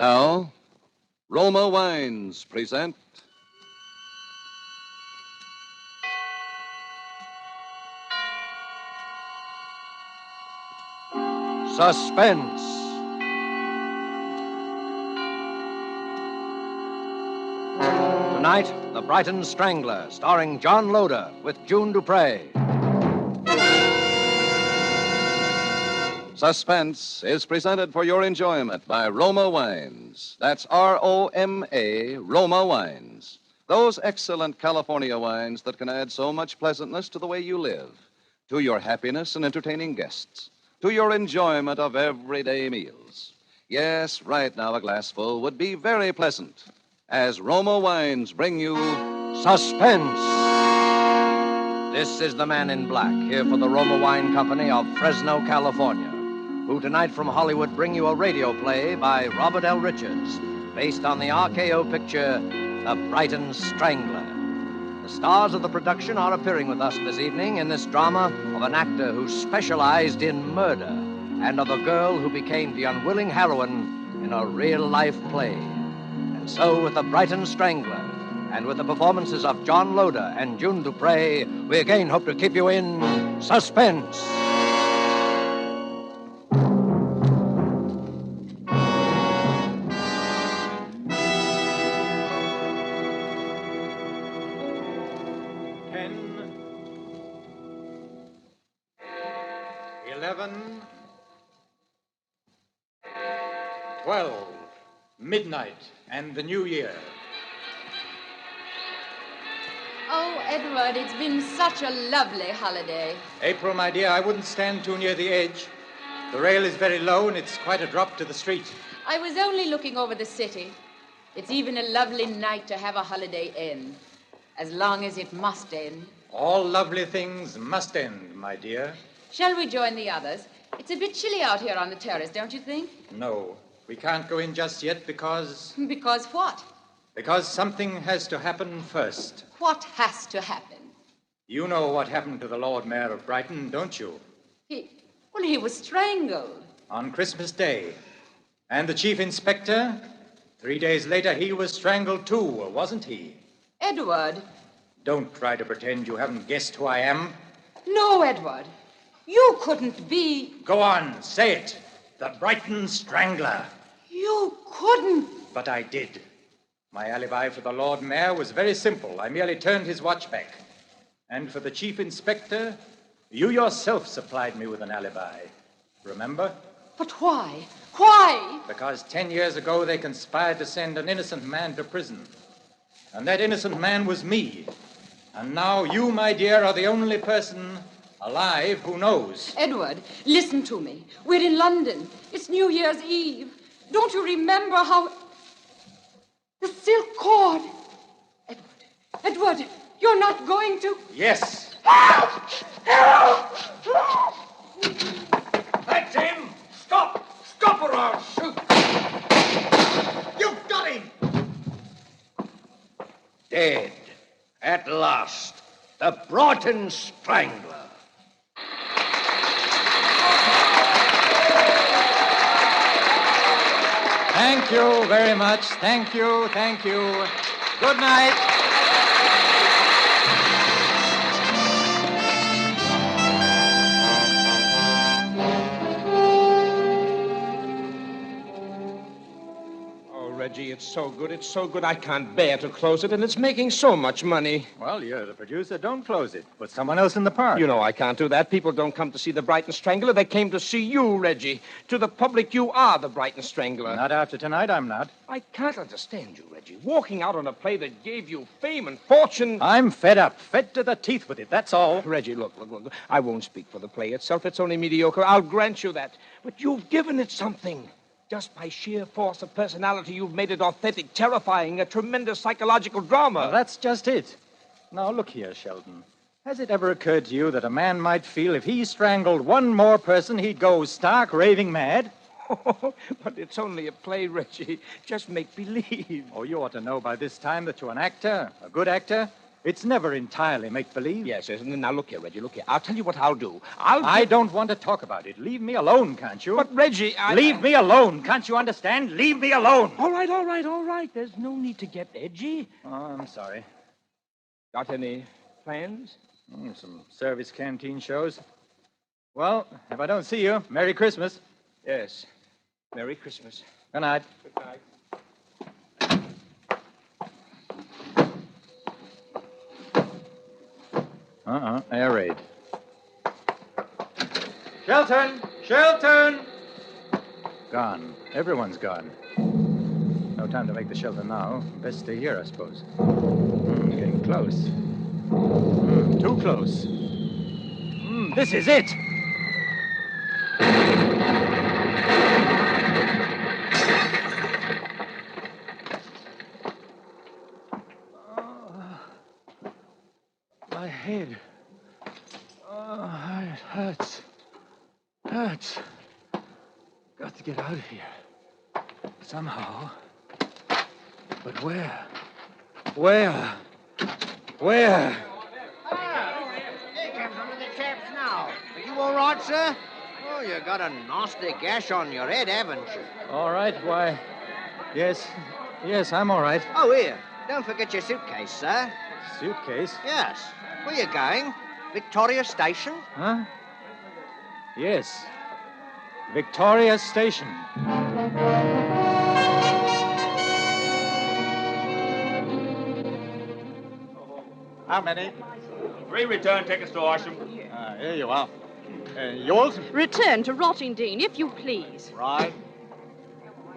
Now, Roma Wines present Suspense. Tonight, The Brighton Strangler, starring John Loder with June Dupre. Suspense is presented for your enjoyment by Roma Wines. That's R-O-M-A, Roma Wines. Those excellent California wines that can add so much pleasantness to the way you live, to your happiness in entertaining guests, to your enjoyment of everyday meals. Yes, right now a glassful would be very pleasant, as Roma Wines bring you Suspense. This is the man in black, here for the Roma Wine Company of Fresno, California, who tonight from Hollywood bring you a radio play by Robert L. Richards, based on the RKO picture, The Brighton Strangler. The stars of the production are appearing with us this evening in this drama of an actor who specialized in murder and of a girl who became the unwilling heroine in a real-life play. And so, with The Brighton Strangler, and with the performances of John Loder and June Dupre, we again hope to keep you in suspense. Midnight and the New Year. Oh, Edward, it's been such a lovely holiday. April, my dear, I wouldn't stand too near the edge. The rail is very low and it's quite a drop to the street. I was only looking over the city. It's even a lovely night to have a holiday end, as long as it must end. All lovely things must end, my dear. Shall we join the others? It's a bit chilly out here on the terrace, don't you think? No. We can't go in just yet because... Because what? Because something has to happen first. What has to happen? You know what happened to the Lord Mayor of Brighton, don't you? He was strangled. On Christmas Day. And the Chief Inspector, 3 days later, he was strangled too, wasn't he? Edward. Don't try to pretend you haven't guessed who I am. No, Edward. You couldn't be... Go on, say it. The Brighton Strangler. You couldn't. But I did. My alibi for the Lord Mayor was very simple. I merely turned his watch back. And for the Chief Inspector, you yourself supplied me with an alibi. Remember? But why? Why? Because 10 years ago they conspired to send an innocent man to prison. And that innocent man was me. And now you, my dear, are the only person alive who knows. Edward, listen to me. We're in London. It's New Year's Eve. Don't you remember how... The silk cord. Edward, you're not going to... Yes. Help! Help! That's him! Stop! Stop or I'll shoot! You've got him! Dead. At last. The Brighton Strangler. Thank you very much. Thank you. Thank you. Good night. Regi, it's so good. It's so good I can't bear to close it, and it's making so much money. Well, you're the producer. Don't close it. Put someone else in the part. You know I can't do that. People don't come to see the Brighton Strangler. They came to see you, Regi. To the public, you are the Brighton Strangler. Not after tonight, I'm not. I can't understand you, Regi. Walking out on a play that gave you fame and fortune. I'm fed up. Fed to the teeth with it, that's all. Regi, look. I won't speak for the play itself. It's only mediocre. I'll grant you that. But you've given it something. Just by sheer force of personality, you've made it authentic, terrifying, a tremendous psychological drama. Well, that's just it. Now, look here, Sheldon. Has it ever occurred to you that a man might feel if he strangled one more person, he'd go stark raving mad? Oh, but it's only a play, Regi. Just make believe. Oh, you ought to know by this time that you're an actor, a good actor. It's never entirely make-believe. Yes. Now, look here, Reggie, look here. I'll tell you what I'll do. I don't want to talk about it. Leave me alone, can't you? But, Reggie, Leave me alone. Can't you understand? Leave me alone. All right. There's no need to get edgy. Oh, I'm sorry. Got any plans? Some service canteen shows. Well, if I don't see you, Merry Christmas. Yes. Merry Christmas. Good night. Good night. Air raid. Shelton! Gone. Everyone's gone. No time to make the shelter now. Best stay here, I suppose. Getting close. Too close. This is it! My head. Oh, it hurts. Got to get out of here. Somehow. But where? Where? Here comes one of the chaps now. Are you all right, sir? Oh, you got a nasty gash on your head, haven't you? All right, why? Yes, I'm all right. Oh, here. Don't forget your suitcase, sir. Suitcase? Yes. Where you going? Victoria Station? Huh? Yes. Victoria Station. How many? 3 return tickets to Horsham. Here you are. Yours? Return to Rottingdean, if you please. Right.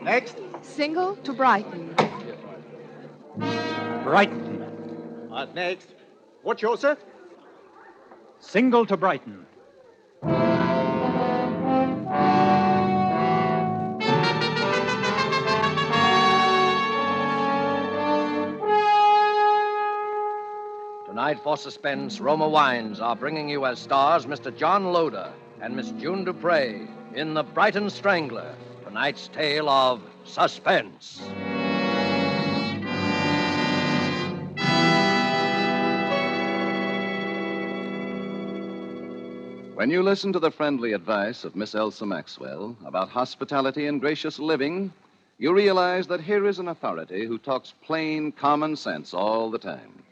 Next? Single to Brighton. Brighton. Right, next. What's yours, sir? Single to Brighton. Tonight for Suspense, Roma Wines are bringing you as stars Mr. John Loder and Miss June Dupre in The Brighton Strangler, tonight's tale of suspense. When you listen to the friendly advice of Miss Elsa Maxwell about hospitality and gracious living, you realize that here is an authority who talks plain common sense all the time.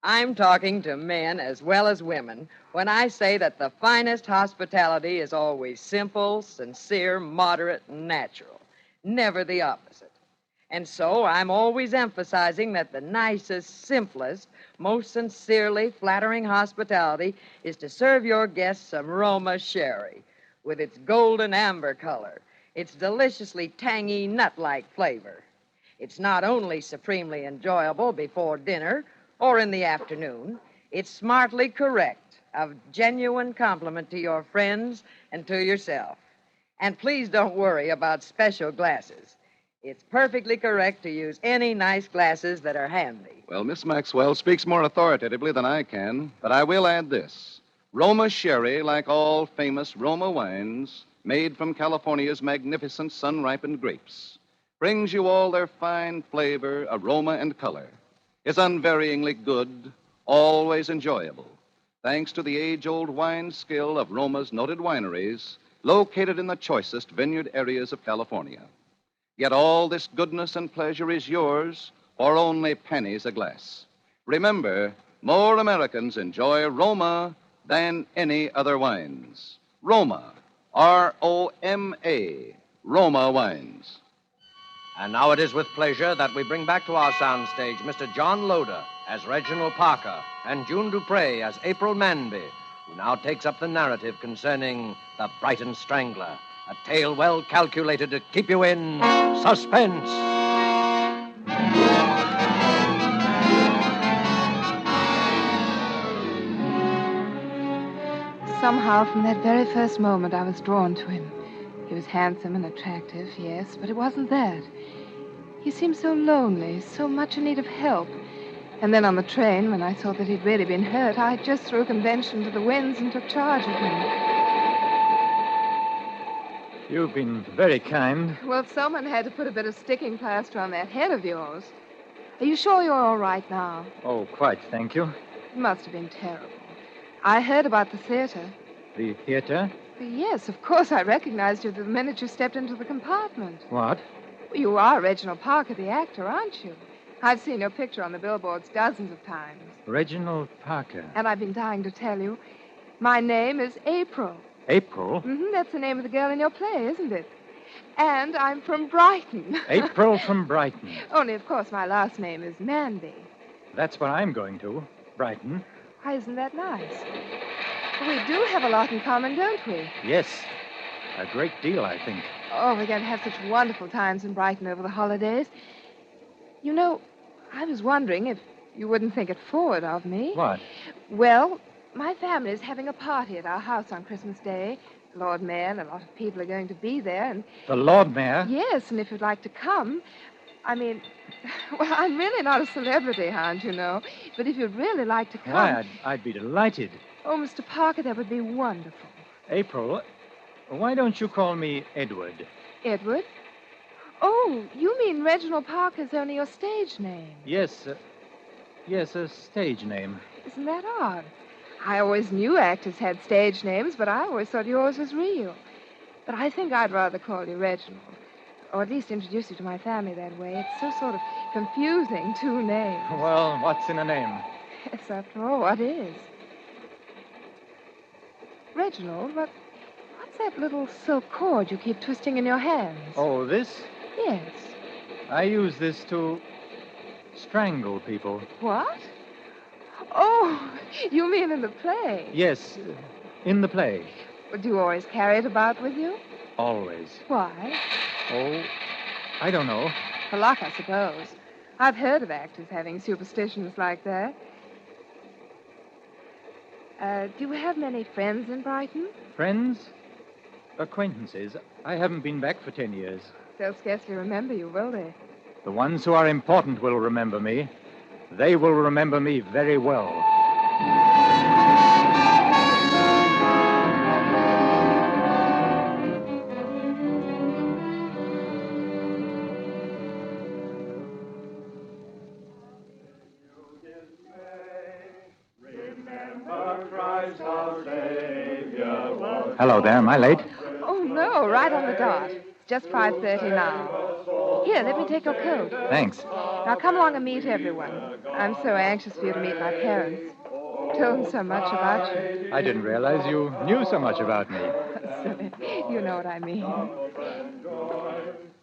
I'm talking to men as well as women when I say that the finest hospitality is always simple, sincere, moderate, and natural, never the opposite. And so I'm always emphasizing that the nicest, simplest, most sincerely flattering hospitality is to serve your guests some Roma sherry with its golden amber color, its deliciously tangy nut-like flavor. It's not only supremely enjoyable before dinner or in the afternoon, it's smartly correct, a genuine compliment to your friends and to yourself. And please don't worry about special glasses. It's perfectly correct to use any nice glasses that are handy. Well, Miss Maxwell speaks more authoritatively than I can, but I will add this. Roma sherry, like all famous Roma wines, made from California's magnificent sun-ripened grapes, brings you all their fine flavor, aroma, and color, is unvaryingly good, always enjoyable, thanks to the age-old wine skill of Roma's noted wineries located in the choicest vineyard areas of California. Yet all this goodness and pleasure is yours for only pennies a glass. Remember, more Americans enjoy Roma than any other wines. Roma, R-O-M-A, Roma wines. And now it is with pleasure that we bring back to our soundstage Mr. John Loder as Reginald Parker and June Dupre as April Manby, who now takes up the narrative concerning the Brighton Strangler, a tale well calculated to keep you in suspense. Somehow, from that very first moment, I was drawn to him. He was handsome and attractive, yes, but it wasn't that. He seemed so lonely, so much in need of help. And then on the train, when I saw that he'd really been hurt, I just threw a convention to the winds and took charge of him. You've been very kind. Well, someone had to put a bit of sticking plaster on that head of yours. Are you sure you're all right now? Oh, quite, thank you. It must have been terrible. I heard about the theater. The theater? Yes, of course I recognized you the minute you stepped into the compartment. What? You are Reginald Parker, the actor, aren't you? I've seen your picture on the billboards dozens of times. Reginald Parker. And I've been dying to tell you. My name is April. April? That's the name of the girl in your play, isn't it? And I'm from Brighton. April from Brighton. Only, of course, my last name is Manby. That's where I'm going to. Brighton. Why, isn't that nice? We do have a lot in common, don't we? Yes. A great deal, I think. Oh, we're going to have such wonderful times in Brighton over the holidays. You know, I was wondering if you wouldn't think it forward of me. What? Well, my family is having a party at our house on Christmas Day. The Lord Mayor and a lot of people are going to be there, and... The Lord Mayor? Yes, and if you'd like to come... I mean, well, I'm really not a celebrity, Hans, you know. But if you'd really like to come... Why, I'd be delighted. Oh, Mr. Parker, that would be wonderful. April, why don't you call me Edward? Edward? Oh, you mean Reginald Parker's only your stage name? Yes, yes, a stage name. Isn't that odd? I always knew actors had stage names, but I always thought yours was real. But I think I'd rather call you Reginald. Or at least introduce you to my family that way. It's so sort of confusing, two names. Well, what's in a name? Yes, after all, what is? Reginald, what's that little silk cord you keep twisting in your hands? Oh, this? Yes. I use this to strangle people. What? Oh, you mean in the play? Yes, in the play. Do you always carry it about with you? Always. Why? Oh, I don't know. For luck, I suppose. I've heard of actors having superstitions like that. Do you have many friends in Brighton? Friends? Acquaintances. I haven't been back for 10 years. They'll scarcely remember you, will they? The ones who are important will remember me. They will remember me very well. Hello there. Am I late? Oh, no, right on the dot. It's just 5:30 now. Here, let me take your coat. Thanks. Now come along and meet everyone. I'm so anxious for you to meet my parents. Told them so much about you. I didn't realize you knew so much about me. You know what I mean.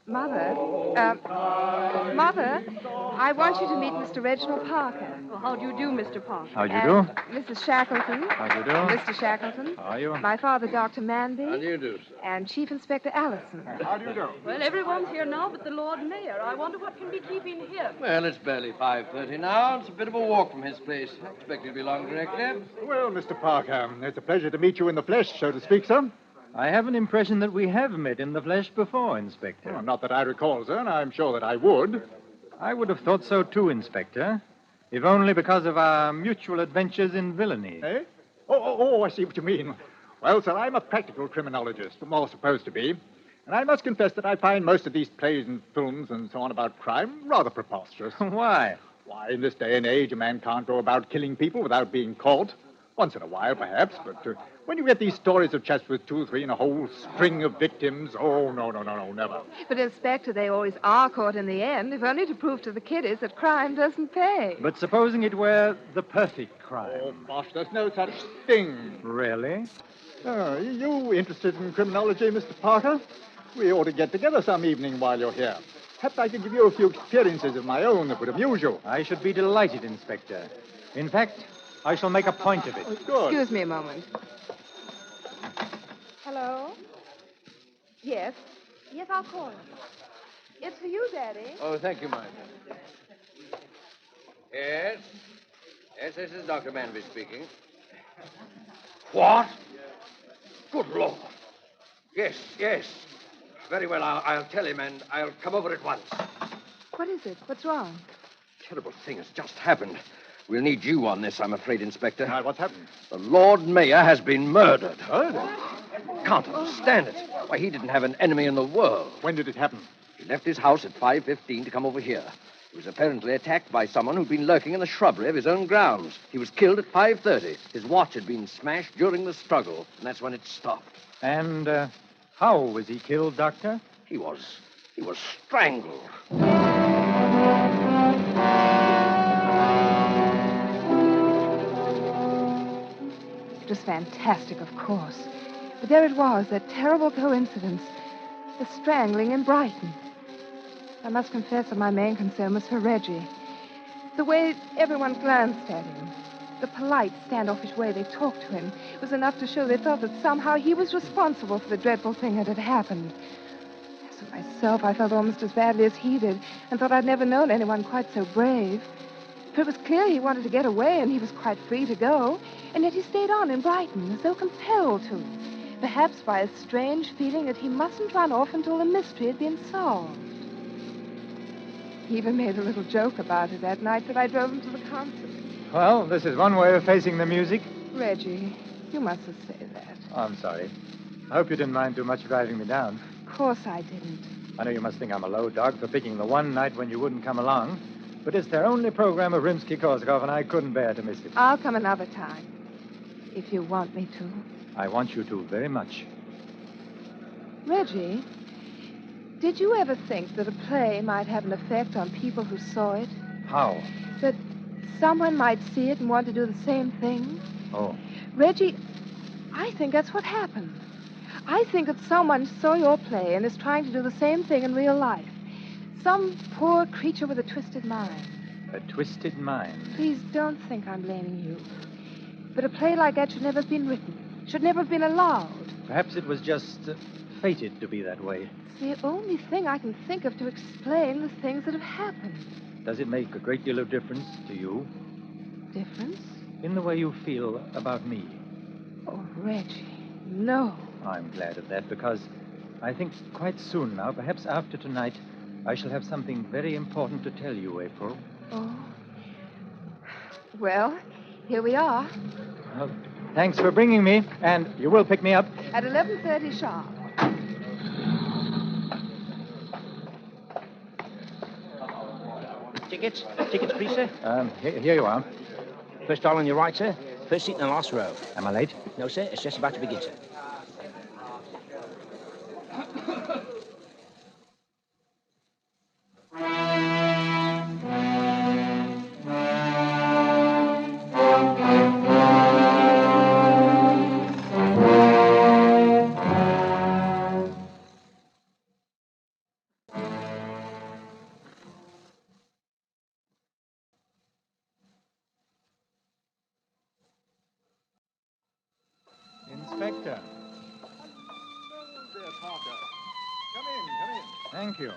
Mother, I want you to meet Mr. Reginald Parker. Well, how do you do, Mr. Parker? How do you do? Mrs. Shackleton. How do you do? Mr. Shackleton. How are you? My father, Dr. Manby. How do you do, sir? And Chief Inspector Allison. How do you do? Well, everyone's here now but the Lord Mayor. I wonder what can be keeping him. Well, it's barely 5:30 now. It's a bit of a walk from his place. I expect he'll be along directly. Well, Mr. Parker, it's a pleasure to meet you in the flesh, so to speak, sir. I have an impression that we have met in the flesh before, Inspector. Well, not that I recall, sir, and I'm sure that I would. I would have thought so too, Inspector, if only because of our mutual adventures in villainy. Eh? Oh, I see what you mean. Well, sir, I'm a practical criminologist, or supposed to be. And I must confess that I find most of these plays and films and so on about crime rather preposterous. Why? Why, in this day and age, a man can't go about killing people without being caught. Once in a while, perhaps, but when you get these stories of chaps with 2 or 3 and a whole string of victims, oh, no, never. But, Inspector, they always are caught in the end, if only to prove to the kiddies that crime doesn't pay. But supposing it were the perfect crime. Oh, bosh, there's no such thing. Really? Oh, you interested in criminology, Mr. Parker? We ought to get together some evening while you're here. Perhaps I could give you a few experiences of my own that would amuse you. I should be delighted, Inspector. In fact, I shall make a point of it. Oh, good. Excuse me a moment. Hello? Yes? Yes, I'll call him. It's for you, Daddy. Oh, thank you, Martha. Yes? Yes, this is Dr. Manby speaking. What? Good Lord. Yes. Very well, I'll tell him, and I'll come over at once. What is it? What's wrong? Terrible thing has just happened. We'll need you on this, I'm afraid, Inspector. What's happened? The Lord Mayor has been murdered. Murdered? Can't understand it. Why, he didn't have an enemy in the world. When did it happen? He left his house at 5:15 to come over here. was apparently attacked by someone who'd been lurking in the shrubbery of his own grounds. He was killed at 5:30. His watch had been smashed during the struggle, and that's when it stopped. And how was he killed, Doctor? He was strangled. It was fantastic, of course. But there it was, that terrible coincidence. The strangling in Brighton. I must confess that my main concern was for Regi. The way everyone glanced at him, the polite, standoffish way they talked to him, was enough to show they thought that somehow he was responsible for the dreadful thing that had happened. As for myself, I felt almost as badly as he did, and thought I'd never known anyone quite so brave. For it was clear he wanted to get away, and he was quite free to go, and yet he stayed on in Brighton, as though compelled to, perhaps by a strange feeling that he mustn't run off until the mystery had been solved. He even made a little joke about it that night that I drove him to the concert. Well, this is one way of facing the music. Reggie, you mustn't say that. Oh, I'm sorry. I hope you didn't mind too much driving me down. Of course I didn't. I know you must think I'm a low dog for picking the one night when you wouldn't come along, but it's their only program of Rimsky-Korsakov, and I couldn't bear to miss it. I'll come another time, if you want me to. I want you to very much. Reggie, did you ever think that a play might have an effect on people who saw it? How? That someone might see it and want to do the same thing? Oh. Reggie, I think that's what happened. I think that someone saw your play and is trying to do the same thing in real life. Some poor creature with a twisted mind. A twisted mind? Please don't think I'm blaming you. But a play like that should never have been written. Should never have been allowed. Perhaps it was just fated to be that way. It's the only thing I can think of to explain the things that have happened. Does it make a great deal of difference to you? Difference? In the way you feel about me? Oh, Reggie, no. I'm glad of that, because I think quite soon now, perhaps after tonight, I shall have something very important to tell you, April. Oh. Well, here we are. Well, thanks for bringing me, and you will pick me up? At 11:30 sharp. Tickets? Tickets, please, sir? Here you are. First stall on your right, sir. First seat in the last row. Am I late? No, sir. It's just about to begin, sir. Inspector. There, Parker. Come in. Thank you.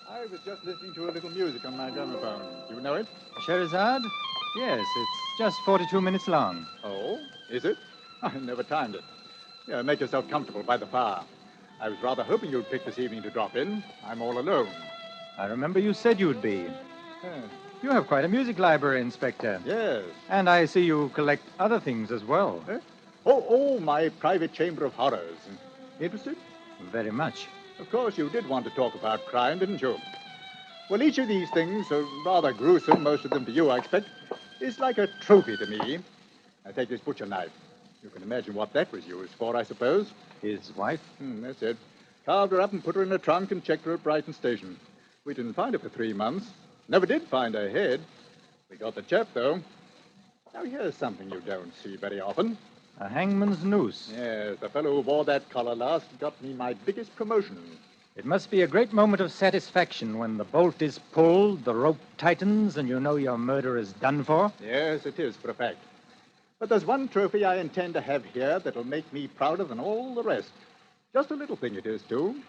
I was just listening to a little music on my gramophone. Do you know it? Scheherazade? Yes, it's just 42 minutes long. Oh, is it? I never timed it. Yeah, make yourself comfortable by the fire. I was rather hoping you'd pick this evening to drop in. I'm all alone. I remember you said you'd be. You have quite a music library, Inspector. Yes. And I see you collect other things as well. Oh, my private chamber of horrors. Interested? Very much. Of course, you did want to talk about crime, didn't you? Well, each of these things, rather gruesome, most of them to you, I expect, is like a trophy to me. I take this butcher knife. You can imagine what that was used for, I suppose. His wife? That's it. Carved her up and put her in a trunk and checked her at Brighton Station. We didn't find her for 3 months. Never did find her head. We got the chap, though. Now, here's something you don't see very often. A hangman's noose. Yes, the fellow who wore that collar last got me my biggest promotion. It must be a great moment of satisfaction when the bolt is pulled, the rope tightens, and you know your murder is done for. Yes, it is, for a fact. But there's one trophy I intend to have here that'll make me prouder than all the rest. Just a little thing it is, too.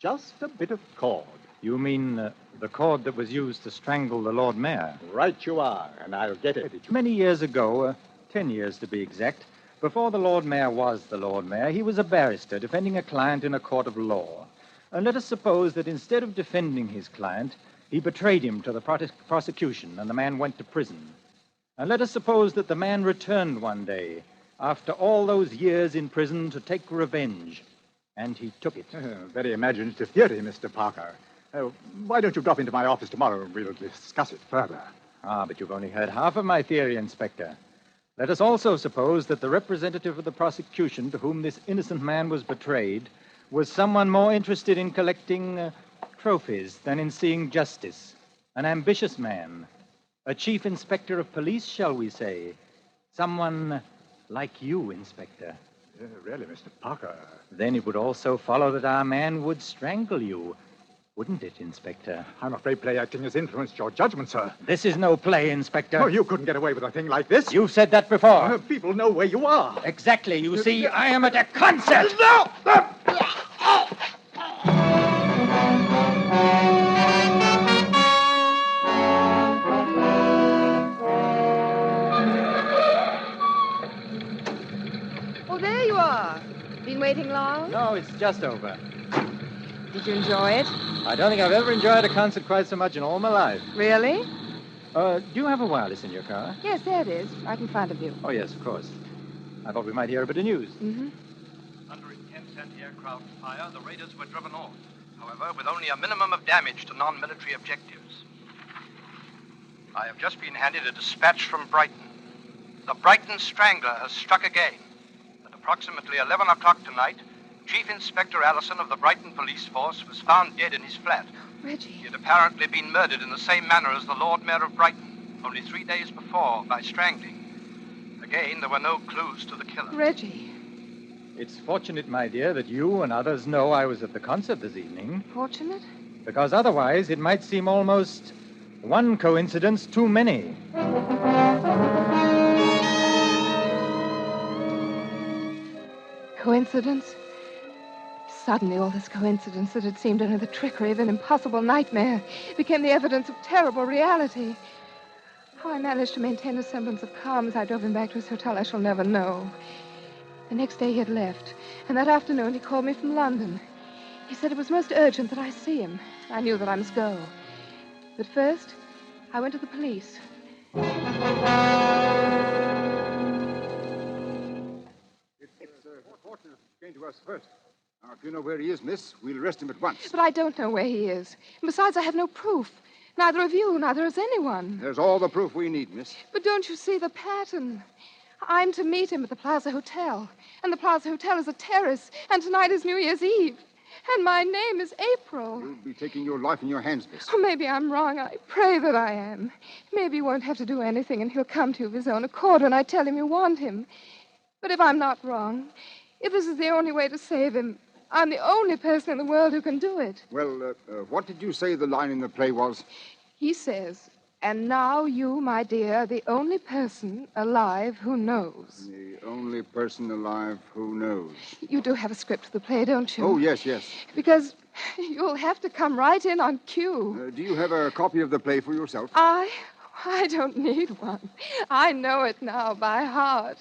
Just a bit of cord. You mean the cord that was used to strangle the Lord Mayor? Right you are, and I'll get it. Many years ago, 10 years to be exact, before the Lord Mayor was the Lord Mayor, he was a barrister defending a client in a court of law. And let us suppose that instead of defending his client, he betrayed him to the prosecution, and the man went to prison. And let us suppose that the man returned one day, after all those years in prison, to take revenge. And he took it. Very imaginative theory, Mr. Parker. Why don't you drop into my office tomorrow and we'll discuss it further? Ah, but you've only heard half of my theory, Inspector. Let us also suppose that the representative of the prosecution to whom this innocent man was betrayed was someone more interested in collecting trophies than in seeing justice. An ambitious man. A chief inspector of police, shall we say. Someone like you, Inspector. Really, Mr. Parker. Then it would also follow that our man would strangle you. Wouldn't it, Inspector? I'm afraid play acting has influenced your judgment, sir. This is no play, Inspector. Oh, you couldn't get away with a thing like this. You've said that before. People know where you are. Exactly. You see, I am at a concert. No! Oh, there you are. Been waiting long? No, it's just over. Did you enjoy it? I don't think I've ever enjoyed a concert quite so much in all my life. Really? Do you have a wireless in your car? Yes, there it is, right in front of you. Oh, yes, of course. I thought we might hear a bit of news. Mm-hmm. Under intense anti-aircraft fire, the raiders were driven off. However, with only a minimum of damage to non-military objectives. I have just been handed a dispatch from Brighton. The Brighton Strangler has struck again. At approximately 11 o'clock tonight, Chief Inspector Allison of the Brighton Police Force was found dead in his flat. Reggie. He had apparently been murdered in the same manner as the Lord Mayor of Brighton, only 3 days before, by strangling. Again, there were no clues to the killer. Reggie. It's fortunate, my dear, that you and others know I was at the concert this evening. Fortunate? Because otherwise it might seem almost one coincidence too many. Coincidence? Suddenly, all this coincidence that had seemed only the trickery of an impossible nightmare became the evidence of terrible reality. How I managed to maintain a semblance of calm as I drove him back to his hotel, I shall never know. The next day he had left, and that afternoon he called me from London. He said it was most urgent that I see him. I knew that I must go. But first, I went to the police. It's fortunate he came to us first. Now, if you know where he is, miss, we'll arrest him at once. But I don't know where he is. And besides, I have no proof. Neither of you, neither has anyone. There's all the proof we need, miss. But don't you see the pattern? I'm to meet him at the Plaza Hotel. And the Plaza Hotel is a terrace. And tonight is New Year's Eve. And my name is April. You'll be taking your life in your hands, miss. Oh, maybe I'm wrong. I pray that I am. Maybe you won't have to do anything, and he'll come to you of his own accord when I tell him you want him. But if I'm not wrong, if this is the only way to save him, I'm the only person in the world who can do it. Well, what did you say the line in the play was? He says, and now you, my dear, are the only person alive who knows. The only person alive who knows. You do have a script of the play, don't you? Oh, yes, yes. Because you'll have to come right in on cue. Do you have a copy of the play for yourself? I don't need one. I know it now by heart.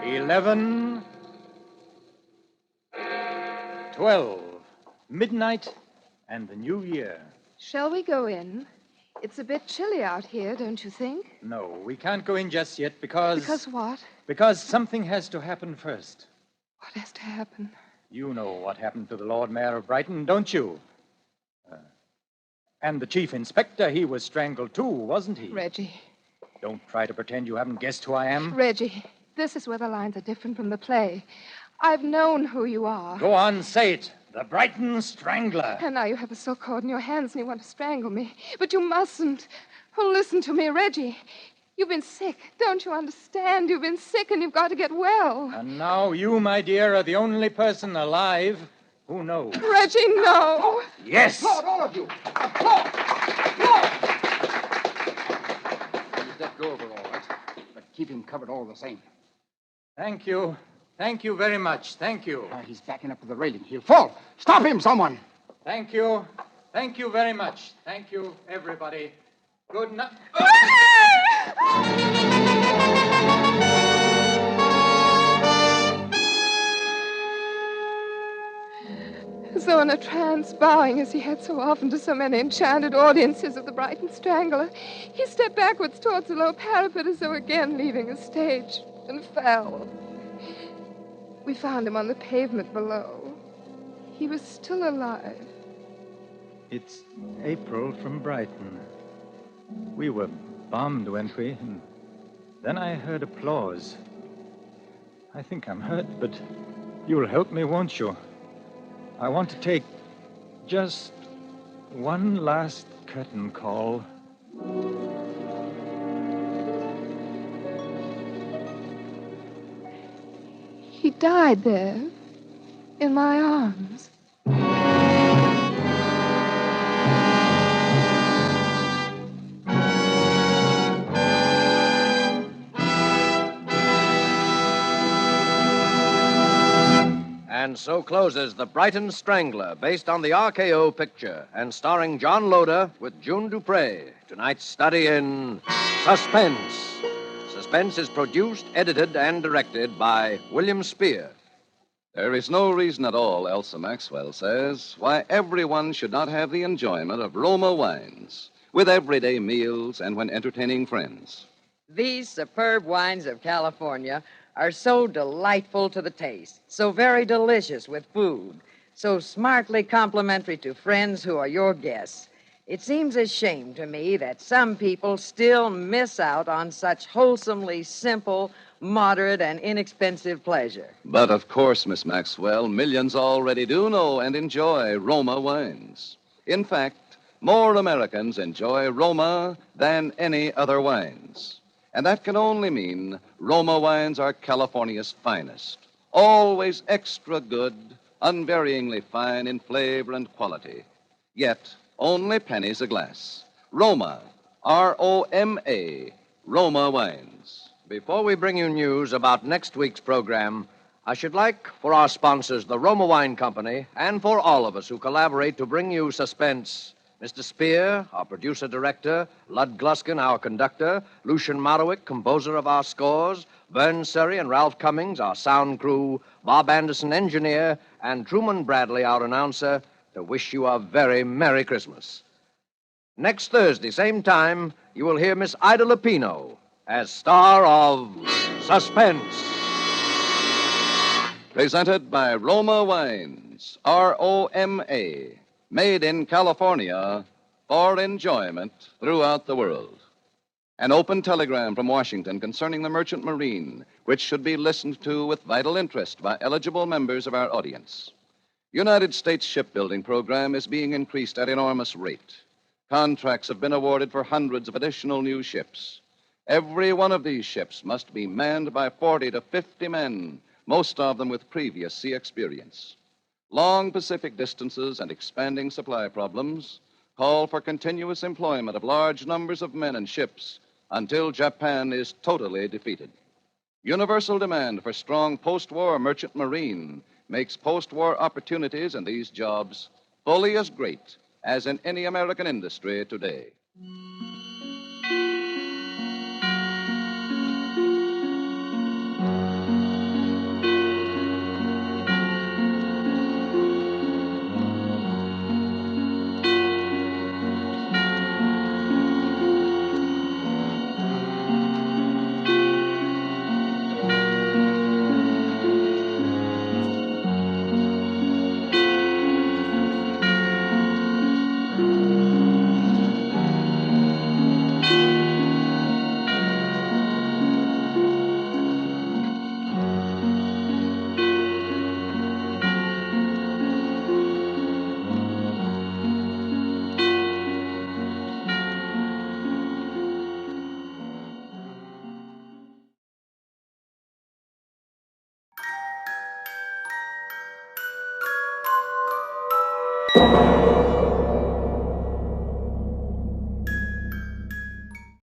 11, 12, midnight, and the new year. Shall we go in? It's a bit chilly out here, don't you think? No, we can't go in just yet because... Because what? Because something has to happen first. What has to happen? You know what happened to the Lord Mayor of Brighton, don't you? And the chief inspector, he was strangled too, wasn't he? Reggie. Don't try to pretend you haven't guessed who I am. Reggie, this is where the lines are different from the play. I've known who you are. Go on, say it. The Brighton Strangler. And now you have a silk cord in your hands and you want to strangle me. But you mustn't. Oh, listen to me, Reggie. You've been sick. Don't you understand? You've been sick and you've got to get well. And now you, my dear, are the only person alive who knows. Reggie, no. Yes. Applaud, all of you. Applaud. Applaud. He's let go of her, all right. But keep him covered all the same. Thank you. Thank you very much. Thank you. He's backing up to the railing. He'll fall. Stop him, someone. Thank you. Thank you very much. Thank you, everybody. Good night. as though in a trance, bowing as he had so often to so many enchanted audiences of the Brighton Strangler. He stepped backwards towards the low parapet as though again leaving the stage, and fell. We found him on the pavement below. He was still alive. It's April from Brighton. We were bombed, weren't we? And then I heard applause. I think I'm hurt, but you'll help me, won't you? I want to take just one last curtain call. He died there, in my arms. And so closes The Brighton Strangler, based on the RKO picture and starring John Loder with June Dupre. Tonight's study in Suspense. Suspense is produced, edited, and directed by William Spear. There is no reason at all, Elsa Maxwell says, why everyone should not have the enjoyment of Roma wines with everyday meals and when entertaining friends. These superb wines of California are so delightful to the taste, so very delicious with food, so smartly complimentary to friends who are your guests. It seems a shame to me that some people still miss out on such wholesomely simple, moderate, and inexpensive pleasure. But of course, Miss Maxwell, millions already do know and enjoy Roma wines. In fact, more Americans enjoy Roma than any other wines. And that can only mean Roma wines are California's finest. Always extra good, unvaryingly fine in flavor and quality. Yet, only pennies a glass. Roma, R-O-M-A, Roma wines. Before we bring you news about next week's program, I should like for our sponsors, the Roma Wine Company, and for all of us who collaborate to bring you Suspense, Mr. Spear, our producer-director, Lud Gluskin, our conductor, Lucian Marowick, composer of our scores, Vern Surrey and Ralph Cummings, our sound crew, Bob Anderson, engineer, and Truman Bradley, our announcer, to wish you a very Merry Christmas. Next Thursday, same time, you will hear Miss Ida Lupino as star of Suspense. Presented by Roma Wines, R-O-M-A. Made in California for enjoyment throughout the world. An open telegram from Washington concerning the merchant marine, which should be listened to with vital interest by eligible members of our audience. United States shipbuilding program is being increased at enormous rate. Contracts have been awarded for hundreds of additional new ships. Every one of these ships must be manned by 40 to 50 men, most of them with previous sea experience. Long Pacific distances and expanding supply problems call for continuous employment of large numbers of men and ships until Japan is totally defeated. Universal demand for strong post-war merchant marine makes post-war opportunities in these jobs fully as great as in any American industry today.